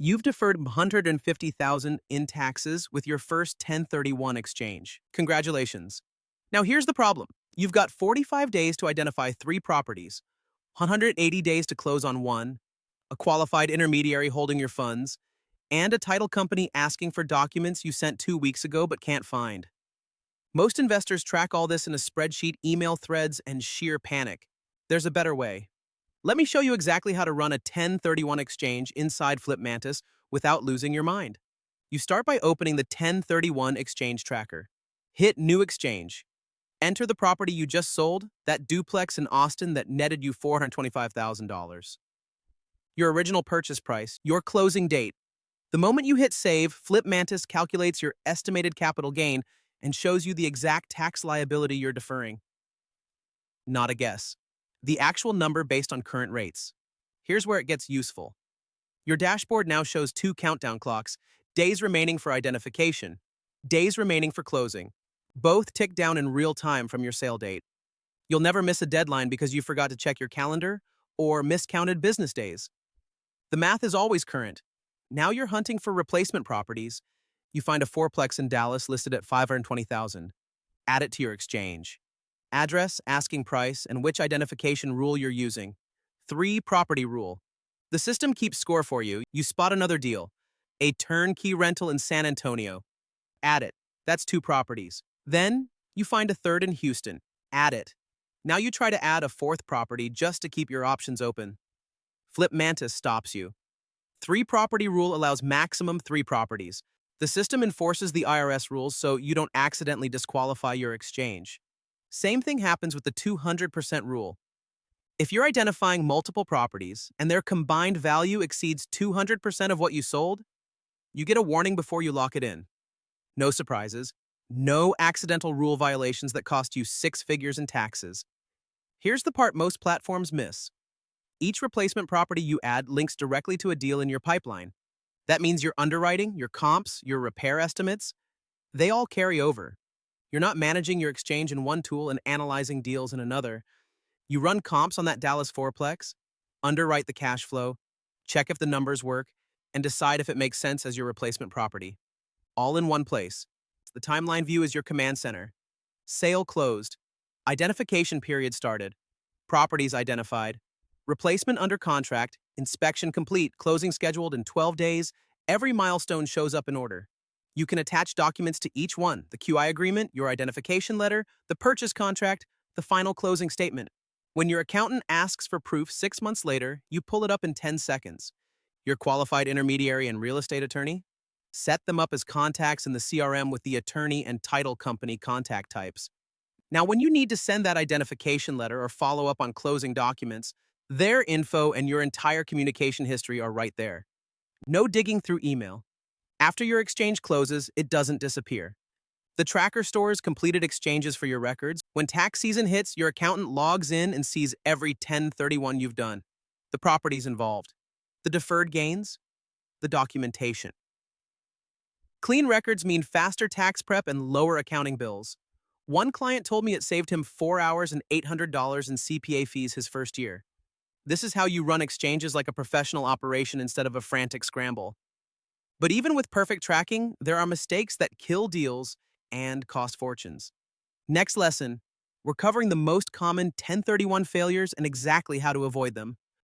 You've deferred 150,000 in taxes with your first 1031 exchange. Congratulations. Now here's the problem. You've got 45 days to identify 3 properties, 180 days to close on one, a qualified intermediary holding your funds, and a title company asking for documents you sent 2 weeks ago but can't find. Most investors track all this in a spreadsheet, email threads, and sheer panic. There's a better way. Let me show you exactly how to run a 1031 exchange inside FlipMantis without losing your mind. You start by opening the 1031 exchange tracker. Hit New Exchange. Enter the property you just sold, that duplex in Austin that netted you $425,000. Your original purchase price, your closing date. The moment you hit Save, FlipMantis calculates your estimated capital gain and shows you the exact tax liability you're deferring. Not a guess. The actual number based on current rates. Here's where it gets useful. Your dashboard now shows 2 countdown clocks, days remaining for identification, days remaining for closing. Both tick down in real time from your sale date. You'll never miss a deadline because you forgot to check your calendar or miscounted business days. The math is always current. Now you're hunting for replacement properties. You find a fourplex in Dallas listed at $520,000. Add it to your exchange. Address, asking price, and which identification rule you're using. 3 property rule. The system keeps score for you. You spot another deal. A turnkey rental in San Antonio. Add it. That's 2 properties. Then, you find a third in Houston. Add it. Now you try to add a 4th property just to keep your options open. FlipMantis stops you. 3 property rule allows maximum 3 properties. The system enforces the IRS rules so you don't accidentally disqualify your exchange. Same thing happens with the 200% rule. If you're identifying multiple properties and their combined value exceeds 200% of what you sold, you get a warning before you lock it in. No surprises, no accidental rule violations that cost you 6 figures in taxes. Here's the part most platforms miss. Each replacement property you add links directly to a deal in your pipeline. That means your underwriting, your comps, your repair estimates, they all carry over. You're not managing your exchange in one tool and analyzing deals in another. You run comps on that Dallas fourplex, underwrite the cash flow, check if the numbers work, and decide if it makes sense as your replacement property. All in one place. The timeline view is your command center. Sale closed. Identification period started. Properties identified. Replacement under contract. Inspection complete. Closing scheduled in 12 days. Every milestone shows up in order. You can attach documents to each one: the QI agreement, your identification letter, the purchase contract, the final closing statement. When your accountant asks for proof 6 months later, you pull it up in 10 seconds. Your qualified intermediary and real estate attorney? Set them up as contacts in the CRM with the attorney and title company contact types. Now, when you need to send that identification letter or follow up on closing documents, their info and your entire communication history are right there. No digging through email. After your exchange closes, it doesn't disappear. The tracker stores completed exchanges for your records. When tax season hits, your accountant logs in and sees every 1031 you've done, the properties involved, the deferred gains, the documentation. Clean records mean faster tax prep and lower accounting bills. One client told me it saved him 4 hours and $800 in CPA fees his first year. This is how you run exchanges like a professional operation instead of a frantic scramble. But even with perfect tracking, there are mistakes that kill deals and cost fortunes. Next lesson, we're covering the most common 1031 failures and exactly how to avoid them.